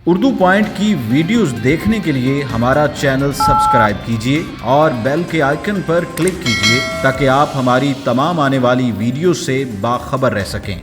Urdu point की videos देखने के लिए हमारा चैनल सब्सक्राइब कीजिए और बेल के आइकन पर क्लिक कीजिए ताकि आप हमारी तमाम आने वाली वीडियो से बाखबर रह सकें।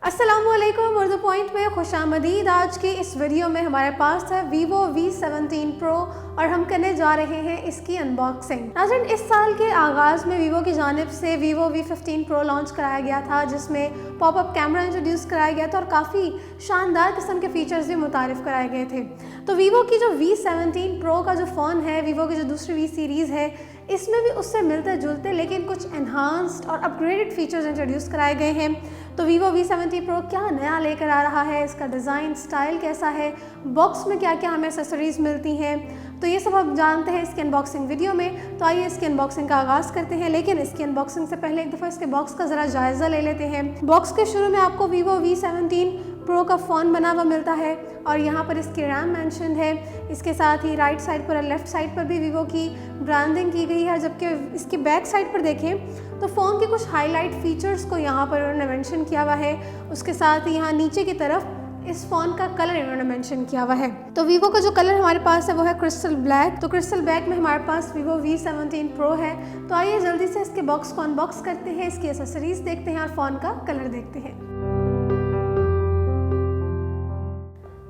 अस्सलामुअलैकुम, उर्दू पॉइंट में खुशामदीद। आज की इस वीडियो में हमारे पास है Vivo V17 Pro और हम करने जा रहे हैं इसकी अनबॉक्सिंग। नाज़रीन, इस साल के आगाज़ में वीवो की जानिब से Vivo V15 Pro लॉन्च कराया गया था, जिसमें पॉपअप कैमरा इंट्रोड्यूस कराया गया था और काफ़ी शानदार किस्म के फीचर्स भी मुतारिफ कराए गए थे। तो Vivo की जो V17 Pro का जो फ़ोन है, Vivo की जो दूसरी V सीरीज़ है, इसमें भी उससे मिलते जुलते लेकिन कुछ एनहांस्ड और अपग्रेडेड फीचर्स इंट्रोड्यूस कराए गए हैं। तो Vivo V70 Pro क्या नया लेकर आ रहा है, इसका डिज़ाइन स्टाइल कैसा है, बॉक्स में क्या क्या हमें एक्सेसरीज़ मिलती हैं, तो ये सब हम जानते हैं इसकी अनबॉक्सिंग वीडियो में। तो आइए इसकी अनबॉक्सिंग का आगाज़ करते हैं, लेकिन इसकी अनबॉक्सिंग से पहले एक दफ़ा इसके बॉक्स का ज़रा जायज़ा ले लेते हैं। बॉक्स के शुरू में आपको Vivo V17 Pro का फ़ोन बना हुआ मिलता है और यहाँ पर इसकी रैम मेंशन है। इसके साथ ही राइट साइड पर और लेफ़्ट साइड पर भी Vivo की ब्रांडिंग की गई है, जबकि इसकी बैक साइड पर देखें तो फ़ोन के कुछ हाईलाइट फीचर्स को यहाँ पर उन्होंने मेंशन किया हुआ है। उसके साथ ही यहाँ नीचे की तरफ इस फ़ोन का कलर इन्होंने मेंशन किया हुआ है। तो Vivo का जो कलर हमारे पास है वो है क्रिस्टल ब्लैक। तो क्रिस्टल ब्लैक में हमारे पास Vivo V17 Pro है। तो आइए जल्दी से इसके बॉक्स को अनबॉक्स करते हैं, इसकी एसेसरीज़ देखते हैं और फ़ोन का कलर देखते हैं।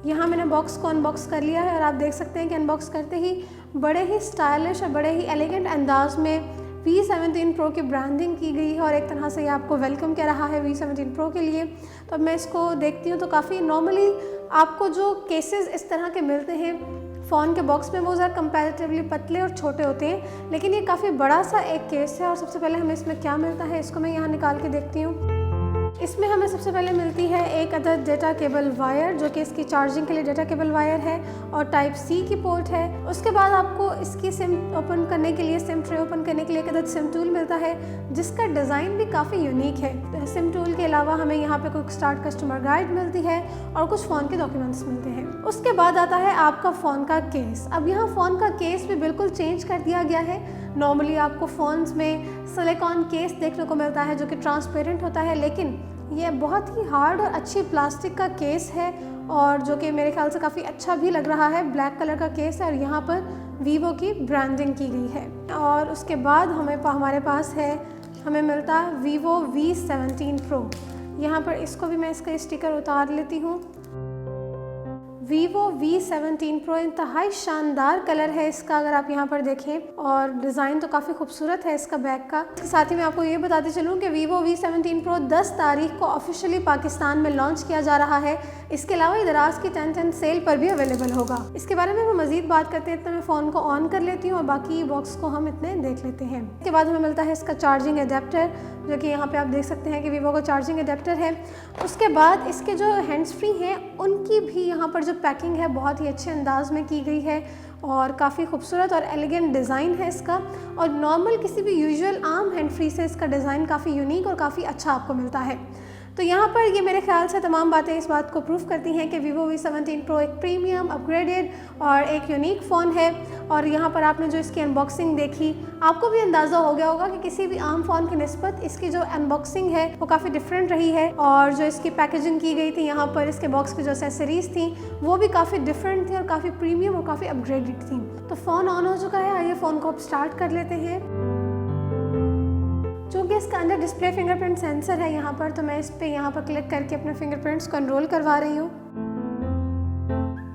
यहाँ मैंने बॉक्स को अनबॉक्स कर लिया है और आप देख सकते हैं कि अनबॉक्स करते ही बड़े ही स्टाइलिश और बड़े ही एलिगेंट अंदाज में V17 Pro की ब्रांडिंग की गई है और एक तरह से ये आपको वेलकम कह रहा है V17 Pro के लिए। तो अब मैं इसको देखती हूँ तो काफ़ी नॉर्मली आपको जो केसेस इस तरह के मिलते हैं फ़ोन के बॉक्स में वो ज़रा कंपैरेटिवली पतले और छोटे होते हैं, लेकिन ये काफ़ी बड़ा सा एक केस है। और सबसे पहले हमें इसमें क्या मिलता है, इसको मैं यहाँ निकाल के देखती हूँ। इसमें हमें सबसे पहले मिलती है एक अदद डेटा केबल वायर, जो कि इसकी चार्जिंग के लिए डेटा केबल वायर है और टाइप सी की पोर्ट है। उसके बाद आपको इसकी सिम ओपन करने के लिए, सिम ट्रे ओपन करने के लिए एक अदद सिम टूल मिलता है, जिसका डिज़ाइन भी काफ़ी यूनिक है। सिम टूल के अलावा हमें यहाँ पे क्विक स्टार्ट कस्टमर गाइड मिलती है और कुछ फ़ोन के डॉक्यूमेंट्स मिलते हैं। उसके बाद आता है आपका फ़ोन का केस। अब यहाँ फ़ोन का केस भी बिल्कुल चेंज कर दिया गया है। नॉर्मली आपको फ़ोन्स में सिलिकॉन केस देखने को मिलता है जो कि ट्रांसपेरेंट होता है, लेकिन ये बहुत ही हार्ड और अच्छी प्लास्टिक का केस है और जो कि मेरे ख्याल से काफ़ी अच्छा भी लग रहा है। ब्लैक कलर का केस है और यहाँ पर Vivo की ब्रांडिंग की गई है। और उसके बाद हमारे पास है, हमें मिलता है Vivo V17 Pro। यहाँ पर इसको भी मैं इसका स्टिकर उतार लेती हूँ। Vivo V17 Pro इंतहाई शानदार कलर है इसका, अगर आप यहाँ पर देखें, और डिज़ाइन तो काफ़ी खूबसूरत है इसका बैक का। इसके साथ ही मैं आपको ये बताती चलूँ कि Vivo V17 Pro 10 तारीख को ऑफिशियली पाकिस्तान में लॉन्च किया जा रहा है। इसके अलावा ये दराज की 10/10 सेल पर भी अवेलेबल होगा। इसके बारे में हम मज़ीद बात करते हैं, इतना मैं फ़ोन को ऑन कर लेती हूँ और बाकी बॉक्स को हम इतने देख लेते हैं। इसके बाद हमें मिलता है इसका चार्जिंग एडेप्टर, जो कि यहाँ पे आप देख सकते हैं कि Vivo का चार्जिंग एडेप्टर है। उसके बाद इसके जो हैंड्स फ्री हैं उनकी भी यहाँ पर जो पैकिंग है बहुत ही अच्छे अंदाज में की गई है और काफ़ी खूबसूरत और एलिगेंट डिज़ाइन है इसका। और नॉर्मल किसी भी यूजुअल आम हैंड फ्री से इसका डिज़ाइन काफ़ी यूनिक और काफ़ी अच्छा आपको मिलता है। तो यहाँ पर ये मेरे ख्याल से तमाम बातें इस बात को प्रूफ करती हैं कि Vivo V17 Pro एक प्रीमियम, अपग्रेडेड और एक यूनिक फ़ोन है। और यहाँ पर आपने जो इसकी अनबॉक्सिंग देखी, आपको भी अंदाज़ा हो गया होगा कि किसी भी आम फ़ोन की निस्बत इसकी जो अनबॉक्सिंग है वो काफ़ी डिफरेंट रही है। और जो इसकी पैकेजिंग की गई थी, यहाँ पर इसके बॉक्स की जो एक्सेसरीज़ थी वो भी काफ़ी डिफरेंट थी और काफ़ी प्रीमियम और काफ़ी अपग्रेडेड थी। तो फ़ोन ऑन हो चुका है, आइए फ़ोन को अब स्टार्ट कर लेते हैं। चूँकि इसका अंदर डिस्प्ले फिंगरप्रिंट सेंसर है यहाँ पर, तो मैं इस पर यहाँ पर क्लिक करके अपने फिंगरप्रिंट्स को एनरोल करवा रही हूँ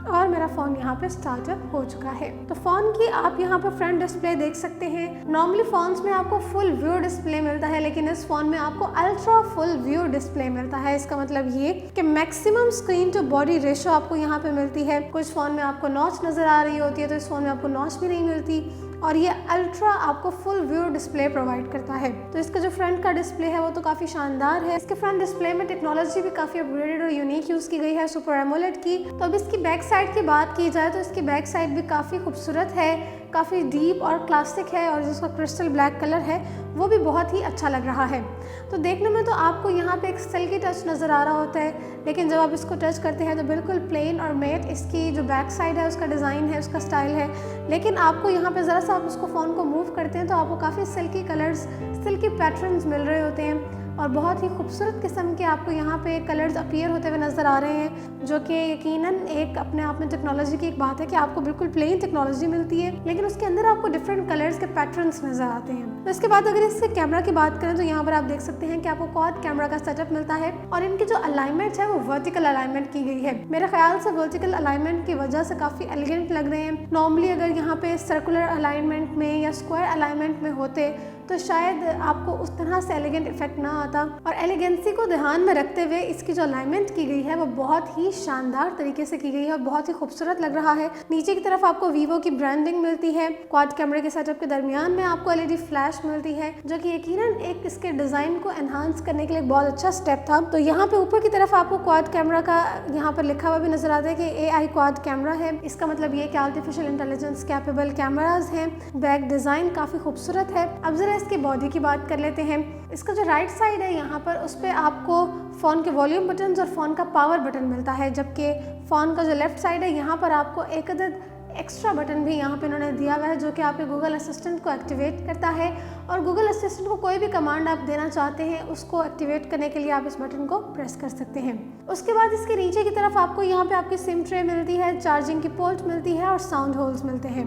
और मेरा फ़ोन यहाँ पे स्टार्टअप हो चुका है। तो फ़ोन की आप यहाँ पर फ्रंट डिस्प्ले देख सकते हैं। नॉर्मली फ़ोन्स में आपको फुल व्यू डिस्प्ले मिलता है, लेकिन इस फ़ोन में आपको अल्ट्रा फुल व्यू डिस्प्ले मिलता है। इसका मतलब ये कि maximum screen to body ratio आपको यहाँ पे मिलती है। कुछ फ़ोन में आपको नॉच नज़र आ रही होती है, तो इस फ़ोन में आपको नॉच भी नहीं मिलती और ये अल्ट्रा आपको फुल व्यू डिस्प्ले प्रोवाइड करता है। तो इसका जो फ्रंट का डिस्प्ले है वो तो काफ़ी शानदार है। इसके फ्रंट डिस्प्ले में टेक्नोलॉजी भी काफ़ी अपग्रेडेड और यूनिक यूज़ की गई है, सुपर एमोलेड की। तो अब इसकी बैक साइड की बात की जाए तो इसकी बैक साइड भी काफ़ी खूबसूरत है, काफ़ी डीप और क्लासिक है और जिसका क्रिस्टल ब्लैक कलर है वो भी बहुत ही अच्छा लग रहा है। तो देखने में तो आपको यहाँ पे एक सिल्की टच नज़र आ रहा होता है, लेकिन जब आप इसको टच करते हैं तो बिल्कुल प्लेन और मेट इसकी जो बैक साइड है उसका डिज़ाइन है, उसका स्टाइल है। लेकिन आपको यहाँ पे ज़रा सा आप उसको फ़ोन को मूव करते हैं तो आपको काफ़ी सिल्की कलर्स, सिल्की पैटर्न्स मिल रहे होते हैं और बहुत ही खूबसूरत किस्म के आपको यहाँ पे कलर्स अपीयर होते हुए नज़र आ रहे हैं, जो कि यकीनन एक अपने आप में टेक्नोलॉजी की एक बात है कि आपको बिल्कुल प्लेन टेक्नोलॉजी मिलती है लेकिन उसके अंदर आपको डिफरेंट कलर्स के पैटर्न्स नज़र आते हैं। तो इसके बाद अगर इससे कैमरा की बात करें तो यहाँ पर आप देख सकते हैं कि आपको क्वाड कैमरा का सेटअप मिलता है और इनकी जो अलाइनमेंट है वो वर्टिकल अलाइनमेंट की गई है। मेरे ख्याल से वर्टिकल अलाइनमेंट की वजह से काफ़ी एलिगेंट लग रहे हैं। नॉर्मली अगर यहाँ पे सर्कुलर अलाइनमेंट में या स्क्वायर अलाइनमेंट में होते तो शायद आपको उस तरह से एलिगेंट इफेक्ट ना आता, और एलिगेंसी को ध्यान में रखते हुए इसकी जो अलाइनमेंट की गई है वो बहुत ही शानदार तरीके से की गई है और बहुत ही खूबसूरत लग रहा है। नीचे की तरफ आपको वीवो की ब्रांडिंग मिलती है। क्वाड कैमरे के सेटअप के दरमियान में आपको एलईडी फ्लैश मिलती है जो कि यकीनन एक इसके डिज़ाइन को एनहांस करने के लिए बहुत अच्छा स्टेप था। तो यहाँ पे ऊपर की तरफ आपको क्वाड कैमरा का यहाँ पर लिखा हुआ भी नजर आता है कि AI क्वाड कैमरा है। इसका मतलब ये कि आर्टिफिशियल इंटेलिजेंस कैपेबल कैमराज हैं। बैक डिज़ाइन काफ़ी खूबसूरत है। अब जरा इसकी बॉडी की बात कर लेते हैं। इसका जो राइट साइड है यहाँ पर उस पर आपको फ़ोन के वॉल्यूम बटन और फ़ोन का पावर बटन मिलता है, जबकि फ़ोन का जो लेफ़्ट साइड है यहाँ पर आपको एक अदद एक्स्ट्रा बटन भी यहाँ पे इन्होंने दिया हुआ है जो कि आपके गूगल असिस्टेंट को एक्टिवेट करता है। और गूगल असिस्टेंट को कोई भी कमांड आप देना चाहते हैं उसको एक्टिवेट करने के लिए आप इस बटन को प्रेस कर सकते हैं। उसके बाद इसके नीचे की तरफ आपको यहाँ पे आपकी सिम ट्रे मिलती है, चार्जिंग की पोर्ट मिलती है और साउंड होल्स मिलते हैं।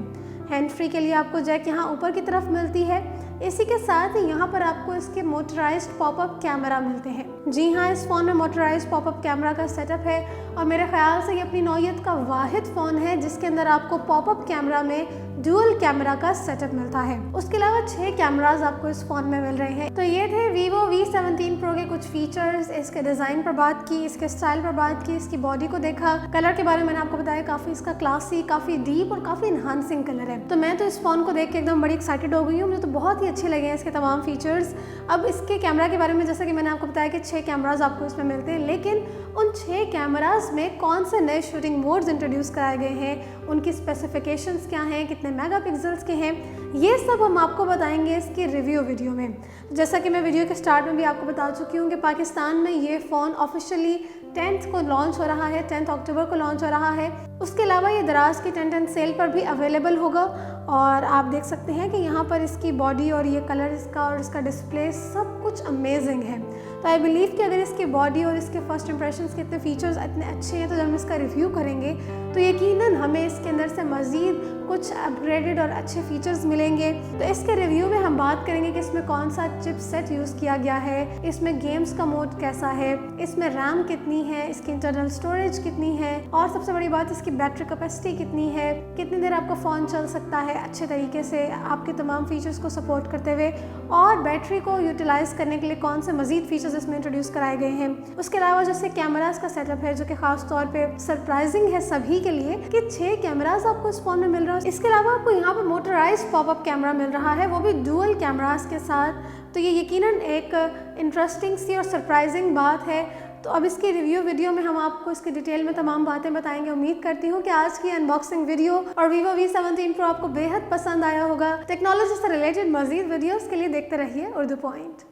हैंड फ्री के लिए आपको जैक यहाँ ऊपर की तरफ मिलती है। इसी के साथ ही यहाँ पर आपको इसके मोटराइज्ड पॉपअप कैमरा मिलते हैं। जी हाँ, इस फ़ोन में मोटराइज्ड पॉपअप कैमरा का सेटअप है और मेरे ख्याल से ये अपनी नौयत का वाहिद फ़ोन है जिसके अंदर आपको पॉपअप कैमरा में ड्यूअल कैमरा का सेटअप मिलता है। उसके अलावा 6 कैमराज आपको इस फ़ोन में मिल रहे हैं। तो ये थे Vivo V17 Pro के कुछ फीचर्स। इसके डिज़ाइन पर बात की, इसके स्टाइल पर बात की, इसकी बॉडी को देखा, कलर के बारे में मैंने आपको बताया काफ़ी इसका क्लासी, काफ़ी डीप और काफ़ी इन्हांसिंग कलर है। तो मैं तो इस फ़ोन को देख के एकदम बड़ी एक्साइटेड हो गई हूँ। मुझे तो बहुत ही अच्छे लगे हैं इसके तमाम फीचर्स। अब इसके कैमरा के बारे में जैसा कि मैंने आपको बताया कि 6 कैमराज आपको इसमें मिलते हैं, लेकिन उन 6 कैमराज में कौन से नए शूटिंग मोड्स इंट्रोड्यूस कराए गए हैं, उनकी स्पेसिफिकेशंस क्या हैं, कितने मेगापिक्सल्स के हैं, ये सब हम आपको बताएंगे इसके रिव्यू वीडियो में। जैसा कि मैं वीडियो के स्टार्ट में भी आपको बता चुकी हूँ कि पाकिस्तान में ये फ़ोन ऑफिशियली 10th को लॉन्च हो रहा है, 10 अक्टूबर को लॉन्च हो रहा है। उसके अलावा ये दराज की 10/10 सेल पर भी अवेलेबल होगा और आप देख सकते हैं कि यहाँ पर इसकी बॉडी और ये कलर इसका और इसका डिस्प्ले सब कुछ अमेजिंग है। तो आई बिलीव कि अगर इसकी बॉडी और इसके फर्स्ट इंप्रेशंस के इतने फीचर्स इतने अच्छे हैं तो जब हम इसका रिव्यू करेंगे तो यकीनन हमें इसके अंदर से मज़ीद कुछ अपग्रेडेड और अच्छे फीचर्स मिलेंगे। तो इसके रिव्यू में हम बात करेंगे कि इसमें कौन सा चिपसेट यूज़ किया गया है, इसमें गेम्स का मोड कैसा है, इसमें रैम कितनी है, इसकी इंटरनल स्टोरेज कितनी है और सबसे बड़ी बात इसकी बैटरी कैपेसिटी कितनी है, कितनी देर आपका फ़ोन चल सकता है अच्छे तरीके से आपके तमाम फीचर्स को सपोर्ट करते हुए, और बैटरी को यूटिलाइज़ करने के लिए कौन से मज़ीद फीचर्स इसमें इंट्रोड्यूस कराए गए हैं। उसके अलावा जैसे कैमरास का सेटअप है जो कि ख़ास तौर पे सरप्राइजिंग है सभी के लिए कि 6 कैमरास आपको इस फ़ोन में मिल रहा है। इसके अलावा आपको यहाँ पर मोटराइज्ड पॉपअप कैमरा मिल रहा है, वो भी डुअल कैमरास के साथ। तो ये यकीनन एक इंटरेस्टिंग सी और सरप्राइजिंग बात है। तो अब इसकी रिव्यू वीडियो में हम आपको इसकी डिटेल में तमाम बातें बताएंगे। उम्मीद करती हूँ कि आज की अनबॉक्सिंग वीडियो और Vivo V17 Pro आपको बेहद पसंद आया होगा। टेक्नोलॉजी से रिलेटेड मजीद वीडियोस के लिए देखते रहिए उर्दू पॉइंट।